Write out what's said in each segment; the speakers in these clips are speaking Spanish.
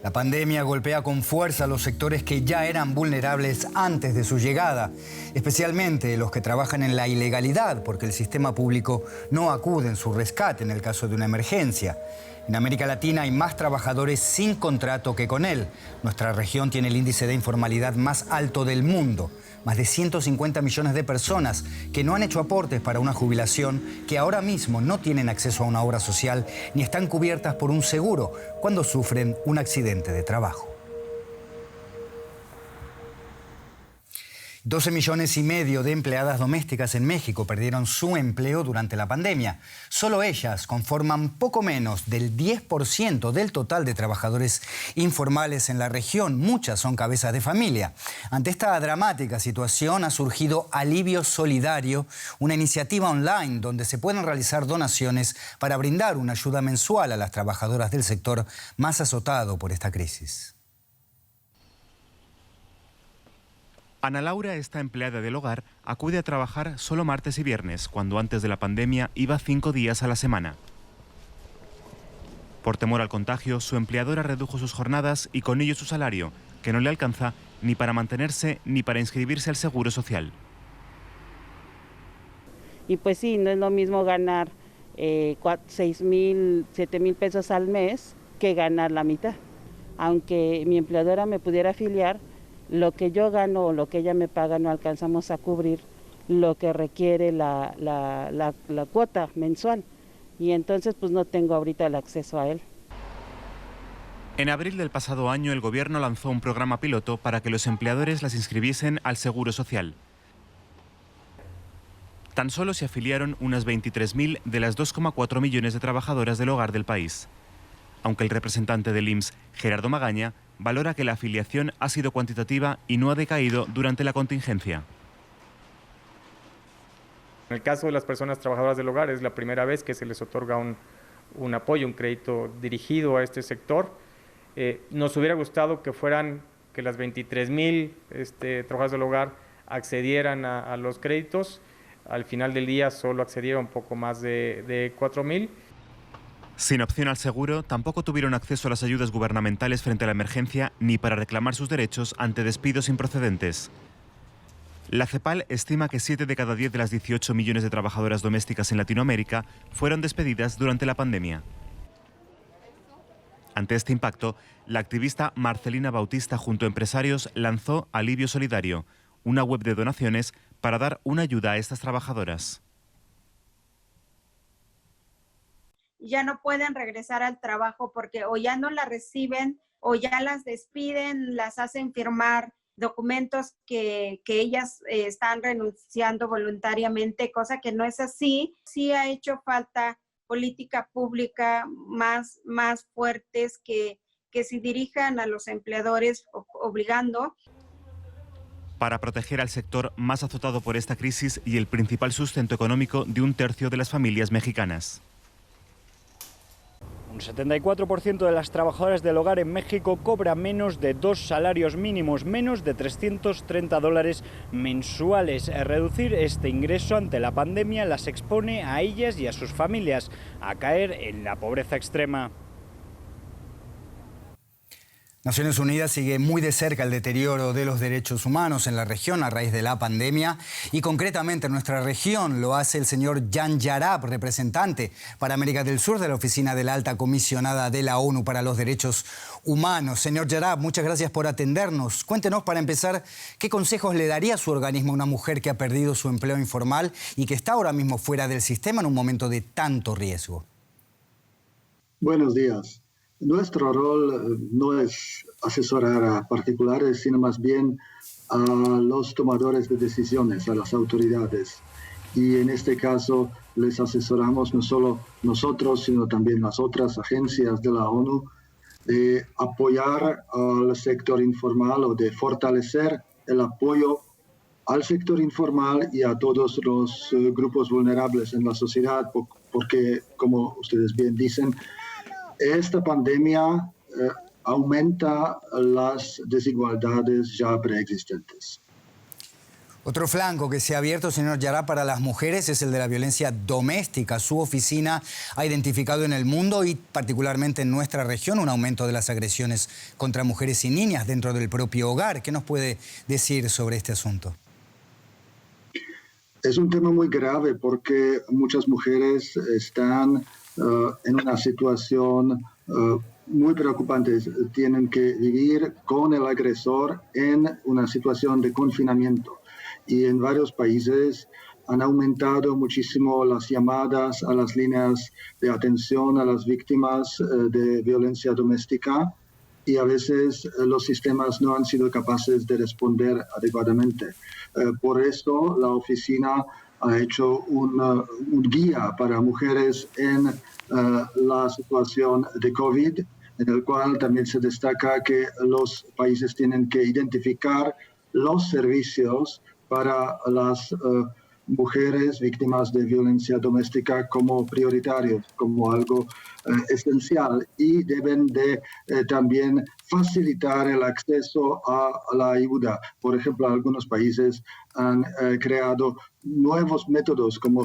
La pandemia golpea con fuerza a los sectores que ya eran vulnerables antes de su llegada, especialmente los que trabajan en la ilegalidad, porque el sistema público no acude en su rescate en el caso de una emergencia. En América Latina hay más trabajadores sin contrato que con él. Nuestra región tiene el índice de informalidad más alto del mundo. Más de 150 millones de personas que no han hecho aportes para una jubilación, que ahora mismo no tienen acceso a una obra social ni están cubiertas por un seguro cuando sufren un accidente de trabajo. 12,5 millones de empleadas domésticas en México perdieron su empleo durante la pandemia. Solo ellas conforman poco menos del 10% del total de trabajadores informales en la región. Muchas son cabezas de familia. Ante esta dramática situación ha surgido Alivio Solidario, una iniciativa online donde se pueden realizar donaciones para brindar una ayuda mensual a las trabajadoras del sector más azotado por esta crisis. Ana Laura, esta empleada del hogar, acude a trabajar solo martes y viernes, cuando antes de la pandemia iba 5 días a la semana. Por temor al contagio, su empleadora redujo sus jornadas y con ello su salario, que no le alcanza ni para mantenerse ni para inscribirse al Seguro Social. Y pues sí, no es lo mismo ganar 6,000, 7,000 pesos al mes que ganar la mitad. Aunque mi empleadora me pudiera afiliar, lo que yo gano o lo que ella me paga no alcanzamos a cubrir lo que requiere la cuota mensual. Y entonces pues no tengo ahorita el acceso a él. En abril del pasado año el gobierno lanzó un programa piloto para que los empleadores las inscribiesen al Seguro Social. Tan solo se afiliaron unas 23.000 de las 2,4 millones de trabajadoras del hogar del país. Aunque el representante del IMSS, Gerardo Magaña, valora que la afiliación ha sido cuantitativa y no ha decaído durante la contingencia. En el caso de las personas trabajadoras del hogar es la primera vez que se les otorga un apoyo, un crédito dirigido a este sector. Nos hubiera gustado que las 23,000 trabajadoras del hogar accedieran a los créditos. Al final del día solo accedieron un poco más de 4,000. Sin opción al seguro, tampoco tuvieron acceso a las ayudas gubernamentales frente a la emergencia ni para reclamar sus derechos ante despidos improcedentes. La CEPAL estima que 7 de cada 10 de las 18 millones de trabajadoras domésticas en Latinoamérica fueron despedidas durante la pandemia. Ante este impacto, la activista Marcelina Bautista junto a empresarios lanzó Alivio Solidario, una web de donaciones para dar una ayuda a estas trabajadoras. Ya no pueden regresar al trabajo porque o ya no la reciben o ya las despiden, las hacen firmar documentos que ellas están renunciando voluntariamente, cosa que no es así. Sí ha hecho falta política pública más fuertes que se dirijan a los empleadores obligando. Para proteger al sector más azotado por esta crisis y el principal sustento económico de 1/3 de las familias mexicanas. Un 74% de las trabajadoras del hogar en México cobra menos de 2 salarios mínimos, menos de $330 mensuales. Reducir este ingreso ante la pandemia las expone a ellas y a sus familias a caer en la pobreza extrema. Naciones Unidas sigue muy de cerca el deterioro de los derechos humanos en la región a raíz de la pandemia y concretamente en nuestra región lo hace el señor Jan Yarab, representante para América del Sur de la Oficina de la Alta Comisionada de la ONU para los Derechos Humanos. Señor Yarab, muchas gracias por atendernos. Cuéntenos para empezar, ¿qué consejos le daría a su organismo a una mujer que ha perdido su empleo informal y que está ahora mismo fuera del sistema en un momento de tanto riesgo? Buenos días. Nuestro rol no es asesorar a particulares, sino más bien a los tomadores de decisiones, a las autoridades. Y en este caso les asesoramos no solo nosotros, sino también las otras agencias de la ONU, de apoyar al sector informal o de fortalecer el apoyo al sector informal y a todos los grupos vulnerables en la sociedad, porque, como ustedes bien dicen, esta pandemia aumenta las desigualdades ya preexistentes. Otro flanco que se ha abierto, señor Yará, para las mujeres es el de la violencia doméstica. Su oficina ha identificado en el mundo y particularmente en nuestra región un aumento de las agresiones contra mujeres y niñas dentro del propio hogar. ¿Qué nos puede decir sobre este asunto? Es un tema muy grave porque muchas mujeres están en una situación muy preocupante. Tienen que vivir con el agresor en una situación de confinamiento. Y en varios países han aumentado muchísimo las llamadas a las líneas de atención a las víctimas de violencia doméstica y a veces los sistemas no han sido capaces de responder adecuadamente. Por eso la oficina ha hecho un guía para mujeres en la situación de COVID, en el cual también se destaca que los países tienen que identificar los servicios para las mujeres víctimas de violencia doméstica como prioritarios, como algo esencial, y deben de también facilitar el acceso a la ayuda. Por ejemplo, algunos países han creado nuevos métodos como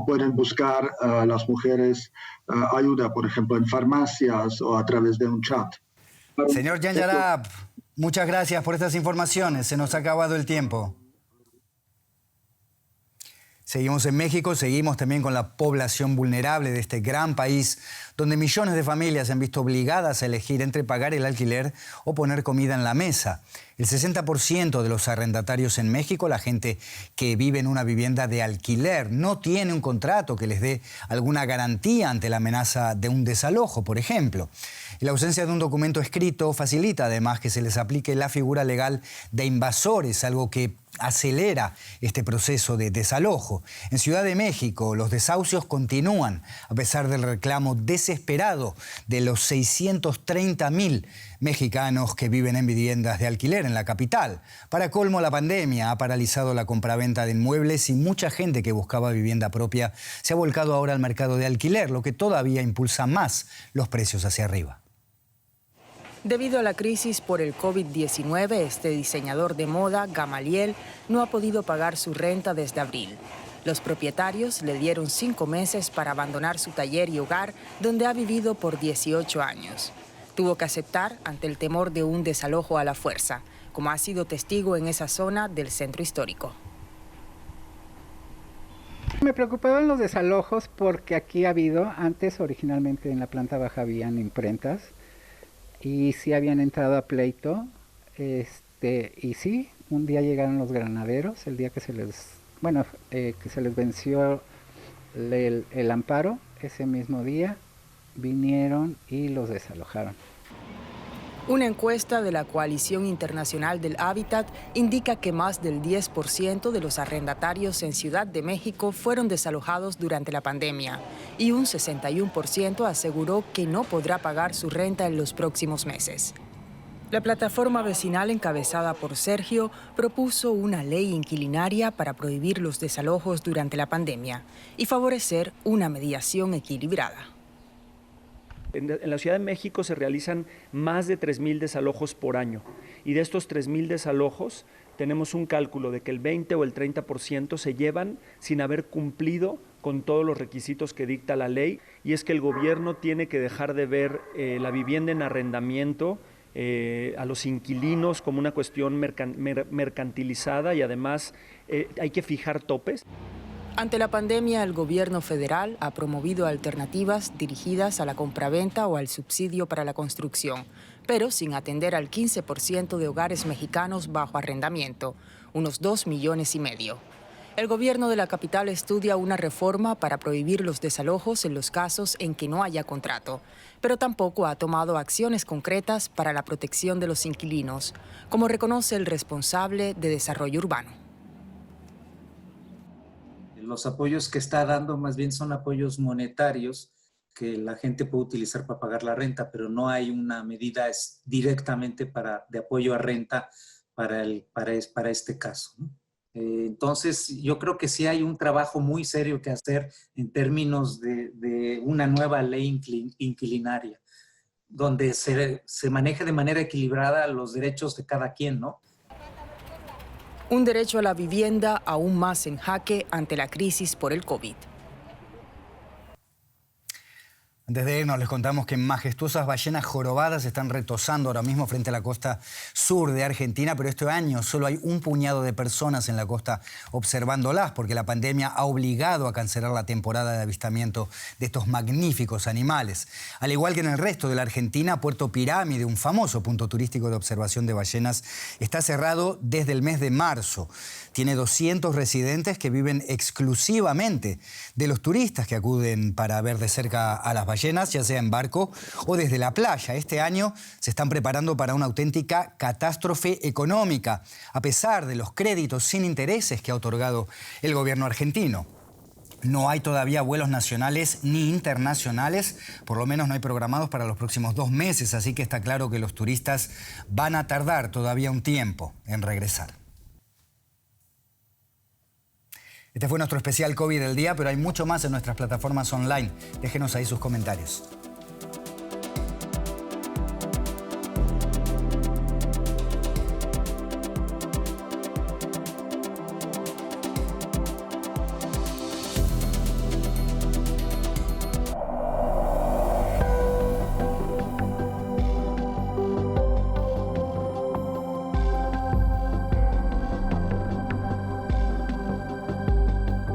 pueden buscar las mujeres ayuda, por ejemplo, en farmacias o a través de un chat. Señor Jan Yarab, muchas gracias por estas informaciones. Se nos ha acabado el tiempo. Seguimos en México, seguimos también con la población vulnerable de este gran país, donde millones de familias se han visto obligadas a elegir entre pagar el alquiler o poner comida en la mesa. El 60% de los arrendatarios en México, la gente que vive en una vivienda de alquiler, no tiene un contrato que les dé alguna garantía ante la amenaza de un desalojo, por ejemplo. Y la ausencia de un documento escrito facilita además que se les aplique la figura legal de invasores, algo que acelera este proceso de desalojo. En Ciudad de México, los desahucios continúan, a pesar del reclamo desesperado de los 630,000 mexicanos que viven en viviendas de alquiler en la capital. Para colmo, la pandemia ha paralizado la compraventa de inmuebles y mucha gente que buscaba vivienda propia se ha volcado ahora al mercado de alquiler, lo que todavía impulsa más los precios hacia arriba. Debido a la crisis por el COVID-19, este diseñador de moda, Gamaliel, no ha podido pagar su renta desde abril. Los propietarios le dieron 5 meses para abandonar su taller y hogar, donde ha vivido por 18 años. Tuvo que aceptar ante el temor de un desalojo a la fuerza, como ha sido testigo en esa zona del centro histórico. Me preocupaban los desalojos porque aquí ha habido, antes originalmente en la planta baja habían imprentas, y sí habían entrado a pleito, y sí, un día llegaron los granaderos, el día que se les venció el amparo, ese mismo día vinieron y los desalojaron. Una encuesta de la Coalición Internacional del Hábitat indica que más del 10% de los arrendatarios en Ciudad de México fueron desalojados durante la pandemia y un 61% aseguró que no podrá pagar su renta en los próximos meses. La plataforma vecinal encabezada por Sergio propuso una ley inquilinaria para prohibir los desalojos durante la pandemia y favorecer una mediación equilibrada. En la Ciudad de México se realizan más de 3,000 desalojos por año y de estos 3,000 desalojos tenemos un cálculo de que el 20 o el 30% se llevan sin haber cumplido con todos los requisitos que dicta la ley, y es que el gobierno tiene que dejar de ver la vivienda en arrendamiento a los inquilinos como una cuestión mercantilizada, y además hay que fijar topes. Ante la pandemia, el gobierno federal ha promovido alternativas dirigidas a la compraventa o al subsidio para la construcción, pero sin atender al 15% de hogares mexicanos bajo arrendamiento, unos 2,5 millones. El gobierno de la capital estudia una reforma para prohibir los desalojos en los casos en que no haya contrato, pero tampoco ha tomado acciones concretas para la protección de los inquilinos, como reconoce el responsable de desarrollo urbano. Los apoyos que está dando más bien son apoyos monetarios que la gente puede utilizar para pagar la renta, pero no hay una medida directamente de apoyo a renta para este caso, ¿no? Entonces, yo creo que sí hay un trabajo muy serio que hacer en términos de una nueva ley inquilinaria, donde se maneje de manera equilibrada los derechos de cada quien, ¿no? Un derecho a la vivienda aún más en jaque ante la crisis por el COVID. Antes de irnos, les contamos que majestuosas ballenas jorobadas están retosando ahora mismo frente a la costa sur de Argentina, pero este año solo hay un puñado de personas en la costa observándolas porque la pandemia ha obligado a cancelar la temporada de avistamiento de estos magníficos animales. Al igual que en el resto de la Argentina, Puerto Pirámide, un famoso punto turístico de observación de ballenas, está cerrado desde el mes de marzo. Tiene 200 residentes que viven exclusivamente de los turistas que acuden para ver de cerca a las ballenas, ya sea en barco o desde la playa. Este año se están preparando para una auténtica catástrofe económica, a pesar de los créditos sin intereses que ha otorgado el gobierno argentino. No hay todavía vuelos nacionales ni internacionales, por lo menos no hay programados para los próximos 2 meses, así que está claro que los turistas van a tardar todavía un tiempo en regresar. Este fue nuestro especial COVID del día, pero hay mucho más en nuestras plataformas online. Déjenos ahí sus comentarios.